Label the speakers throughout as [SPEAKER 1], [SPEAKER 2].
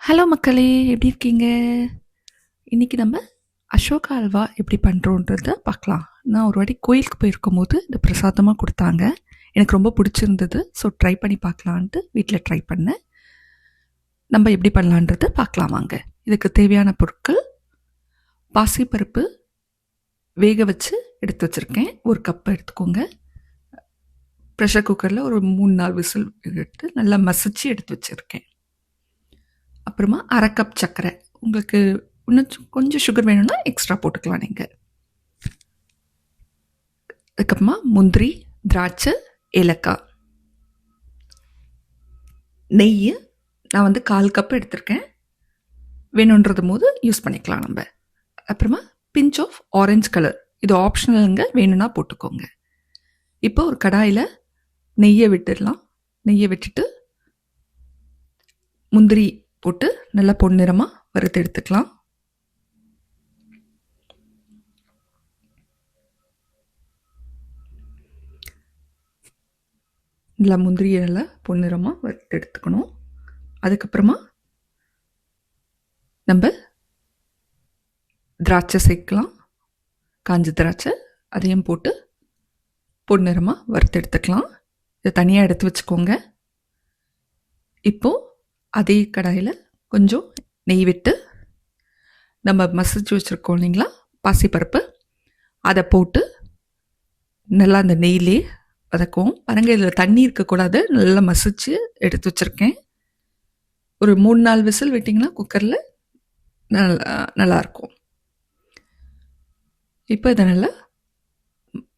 [SPEAKER 1] Hello மக்களே, எப்படி இருக்கீங்க? இன்னைக்கு நம்ம அசோகா அல்வா எப்படி பண்ணுறோன்றத பார்க்கலாம். நான் ஒரு வாட்டி கோயிலுக்கு போயிருக்கும்போது இந்த பிரசாதமாக கொடுத்தாங்க. எனக்கு ரொம்ப பிடிச்சிருந்தது. ஸோ ட்ரை பண்ணி பார்க்கலான்ட்டு வீட்டில் ட்ரை பண்ணேன். நம்ம எப்படி பண்ணலான்றத பார்க்கலாம் வாங்க. இதுக்கு தேவையான பொருட்கள்: பாசிப்பருப்பு வேக வச்சு எடுத்து வச்சுருக்கேன், 1 கப் எடுத்துக்கோங்க. ப்ரெஷர் குக்கரில் ஒரு 3-4 விசில் எடுத்து நல்லா மசிச்சு எடுத்து வச்சுருக்கேன். அப்புறமா 1/2 கப் சர்க்கரை. உங்களுக்கு இன்னும் கொஞ்சம் சுகர் வேணும்னா எக்ஸ்ட்ரா போட்டுக்கலாம் நீங்கள். அதுக்கப்புறமா முந்திரி, திராட்சை, ஏலக்காய், நெய். நான் வந்து 1/4 கப் எடுத்திருக்கேன். வேணுன்றது போது யூஸ் பண்ணிக்கலாம் நம்ம. அப்புறமா பிஞ்ச் ஆஃப் ஆரஞ்சு கலர், இது ஆப்ஷனலுங்க, வேணும்னா போட்டுக்கோங்க. இப்போ ஒரு கடாயில் நெய்யை விட்டுடலாம். நெய்யை விட்டுட்டு முந்திரி போட்டு நல்லா பொன்னிறமாக வறுத்து எடுத்துக்கலாம். நல்லா முந்திரியை நல்லா பொன்னிறமாக வறுத்து எடுத்துக்கணும். அதுக்கப்புறமா நம்ம திராட்சை சேர்க்கலாம். காஞ்ச திராட்சை அதையும் போட்டு பொன்னிறமாக வறுத்து எடுத்துக்கலாம். இதை தனியாக எடுத்து வச்சுக்கோங்க. இப்போது அதே கடாயில் கொஞ்சம் நெய் விட்டு நம்ம மசிச்சு வச்சுருக்கோம் இல்லைங்களா பாசிப்பருப்பு, அதை போட்டு நல்லா அந்த நெய்லே வதக்குவோம். பாருங்க, இதில் தண்ணி இருக்கக்கூடாது, நல்லா மசிச்சு எடுத்து வச்சுருக்கேன். ஒரு 3-4 விசில் விட்டிங்கன்னா குக்கரில் நல்லாயிருக்கும். இப்போ இதை நல்லா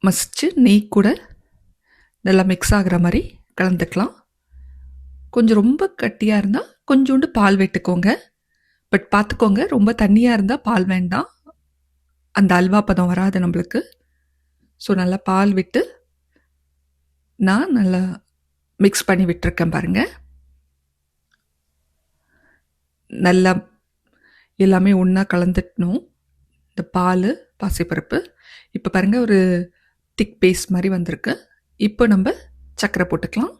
[SPEAKER 1] மசிச்சு நெய் கூட நல்லா மிக்ஸ் ஆகிற மாதிரி கலந்துக்கலாம். கொஞ்சம் ரொம்ப கட்டியாக இருந்தால் கொஞ்சோண்டு பால் விட்டுக்கோங்க. பட் பார்த்துக்கோங்க, ரொம்ப தண்ணியாக இருந்தால் பால் வேண்டாம், அந்த அல்வா பதம் வராது நம்மளுக்கு. ஸோ நல்லா பால் விட்டு நான் நல்லா மிக்ஸ் பண்ணி விட்டுருக்கேன். பாருங்கள், நல்லா எல்லாமே ஒன்றா கலந்துட்டணும் இந்த பால் பாசிப்பருப்பு. இப்போ பாருங்கள், ஒரு திக் பேஸ்ட் மாதிரி வந்திருக்கு. இப்போ நம்ம சர்க்கரை போட்டுக்கலாம்.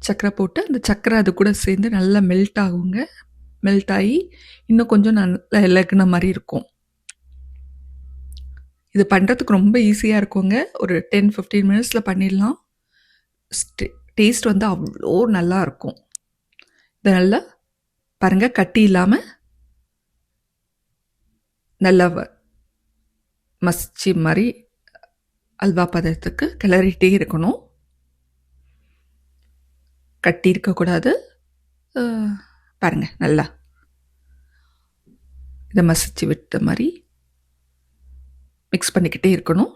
[SPEAKER 1] சர்க்கரை போட்டு அந்த சர்க்கரை அது கூட சேர்ந்து நல்லா மெல்ட் ஆகுங்க. மெல்ட் ஆகி இன்னும் கொஞ்சம் நல்லா இலகுன மாதிரி இருக்கும். இது பண்ணுறதுக்கு ரொம்ப ஈஸியாக இருக்குங்க. ஒரு 10-15 மினிட்ஸில் பண்ணிடலாம். டேஸ்ட் வந்து அவ்வளோ நல்லா இருக்கும். இதை நல்லா பாருங்கள், கட்டி இல்லாமல் நல்லா மசிச்சு மாதிரி அல்வா பதத்துக்கு கிளறிட்டே இருக்கணும். கட்டி இருக்கக்கூடாது. பாருங்கள், நல்லா இதை மசிச்சு விட்ட மாதிரி மிக்ஸ் பண்ணிக்கிட்டே இருக்கணும்.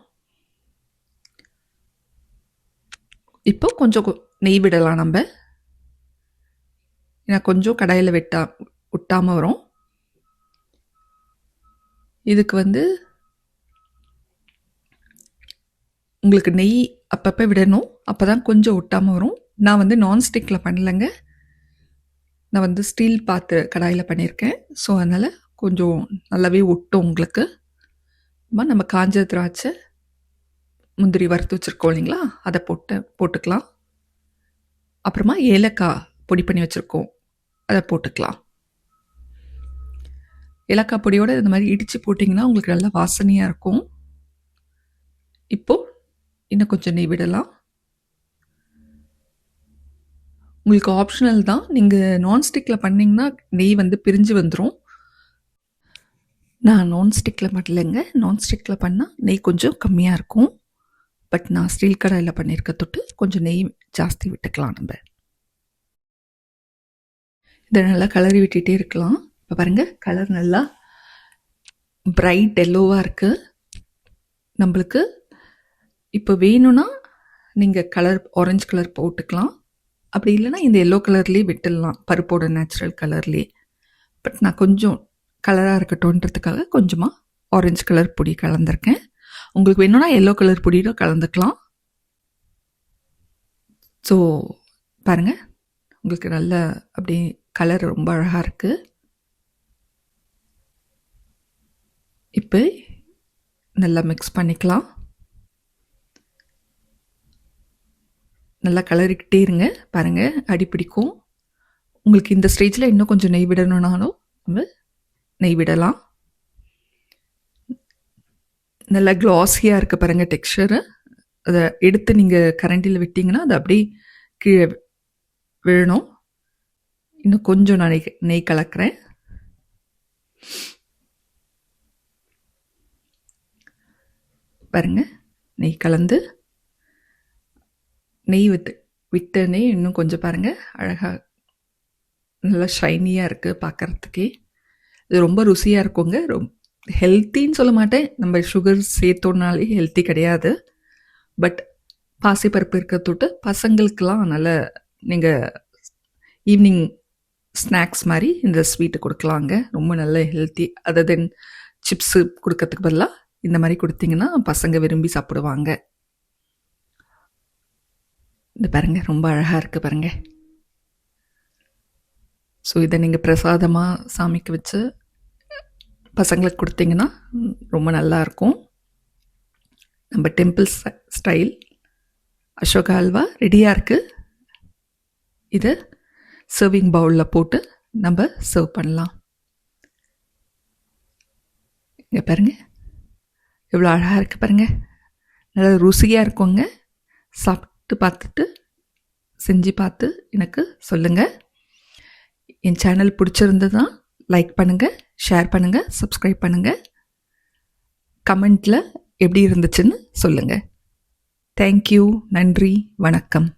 [SPEAKER 1] இப்போ கொஞ்சம் நெய் விடலாம் நம்ம, ஏன்னா கொஞ்சம் கடாயில் விட்டாமல் வரும். இதுக்கு வந்து உங்களுக்கு நெய் அப்பப்போ விடணும், அப்போ தான் கொஞ்சம் ஒட்டாமல் வரும். நான் வந்து நான்ஸ்டிக்கில் பண்ணலைங்க, நான் வந்து ஸ்டீல் கடாயில் பண்ணியிருக்கேன். ஸோ அதனால் கொஞ்சம் நல்லாவே ஒட்டும் உங்களுக்கு. நம்ம காஞ்ச திராட்சை முந்திரி வறுத்து வச்சுருக்கோம் இல்லைங்களா, அதை போட்டுக்கலாம். அப்புறமா ஏலக்காய் பொடி பண்ணி வச்சுருக்கோம், அதை போட்டுக்கலாம். ஏலக்காய் பொடியோடு இந்த மாதிரி இடித்து போட்டிங்கன்னா உங்களுக்கு நல்லா வாசனையாக இருக்கும். இப்போது இன்னும் கொஞ்சம் நெய் விடலாம். உங்களுக்கு ஆப்ஷனல் தான், நீங்கள் நான்ஸ்டிக்கில் பண்ணிங்கன்னா நெய் வந்து பிரிஞ்சு வந்துடும். நான் நான்ஸ்டிக்கில் பண்ணலைங்க, நான்ஸ்டிக்கில் பண்ணால் நெய் கொஞ்சம் கம்மியாக இருக்கும். பட் நான் ஸ்டீல் கடாயில் பண்ணியிருக்க தொட்டு கொஞ்சம் நெய் ஜாஸ்தி விட்டுக்கலாம் நம்ம. இதை நல்லா கலரி விட்டுகிட்டே இருக்கலாம். இப்போ பாருங்கள், கலர் நல்லா பிரைட் எல்லோவாக இருக்குது நம்மளுக்கு. இப்போ வேணும்னா நீங்கள் ஆரஞ்சு கலர் போட்டுக்கலாம், அப்படி இல்லைனா இந்த எல்லோ கலர்லேயே விட்டுடலாம், பருப்போட நேச்சுரல் கலர்லேயே. பட் நான் கொஞ்சம் கலராக இருக்கட்டும்ன்றதுக்காக கொஞ்சமாக ஆரஞ்சு கலர் பொடி கலந்துருக்கேன். உங்களுக்கு வேணும்னா எல்லோ கலர் பொடியும் கலந்துக்கலாம். ஸோ பாருங்கள், உங்களுக்கு நல்ல அப்படி கலர் ரொம்ப அழகாக இருக்குது. இப்போ நல்லா மிக்ஸ் பண்ணிக்கலாம். நல்லா கலரிக்கிட்டே இருங்க. பாருங்கள், அடி பிடிக்கும். உங்களுக்கு இந்த ஸ்டேஜில் இன்னும் கொஞ்சம் நெய் விடணுன்னாலும் நம்ம நெய் விடலாம். நல்லா க்ளாஸியாக இருக்க பாருங்க டெக்ஸ்சரு. அதை எடுத்து நீங்கள் கரண்டியில் விட்டிங்கன்னா அது அப்படியே கீழே விழணும். இன்னும் கொஞ்சம் நான் நெய் கலக்கிறேன். பாருங்க, நெய் கலந்து நெய் விட்ட நெய் இன்னும் கொஞ்சம் பாருங்கள் அழகாக நல்லா ஷைனியாக இருக்குது பார்க்குறதுக்கே. இது ரொம்ப ருசியாக இருக்குங்க. ஹெல்த்தின்னு சொல்ல மாட்டேன், நம்ம சுகர் சேர்த்தோன்னாலே ஹெல்த்தி கிடையாது. பட் பாசிப்பருப்பு இருக்கிற தொட்டு பசங்களுக்கெல்லாம் நல்ல நீங்கள் ஈவினிங் ஸ்நாக்ஸ் மாதிரி இந்த ஸ்வீட்டு கொடுக்கலாங்க. ரொம்ப நல்ல ஹெல்த்தி. அதை தென் சிப்ஸு கொடுக்கறதுக்கு பதிலாக இந்த மாதிரி கொடுத்தீங்கன்னா பசங்க விரும்பி சாப்பிடுவாங்க. இந்த பாருங்க ரொம்ப அழகாக இருக்குது பாருங்க. ஸோ இதை நீங்கள் பிரசாதமாக சாமிக்கு வச்சு பசங்களுக்கு கொடுத்தீங்கன்னா ரொம்ப நல்லாயிருக்கும். நம்ம டெம்பிள் ஸ்டைல் அசோகா அல்வா ரெடியாக இருக்குது. இதை சர்விங் பவுலில் போட்டு நம்ம சர்வ் பண்ணலாம். இங்கே பாருங்கள் எவ்வளோ அழகாக இருக்குது பாருங்கள். நல்லா ருசியாக இருக்குங்க. சாப்பிட்டு பார்த்துட்டு செஞ்சு பார்த்து எனக்கு சொல்லுங்கள். என் சேனல் பிடிச்சிருந்ததுன்னா லைக் பண்ணுங்கள், ஷேர் பண்ணுங்கள், சப்ஸ்கிரைப் பண்ணுங்கள். கமெண்ட்டில் எப்படி இருந்துச்சுன்னு சொல்லுங்கள். தேங்க்யூ. நன்றி. வணக்கம்.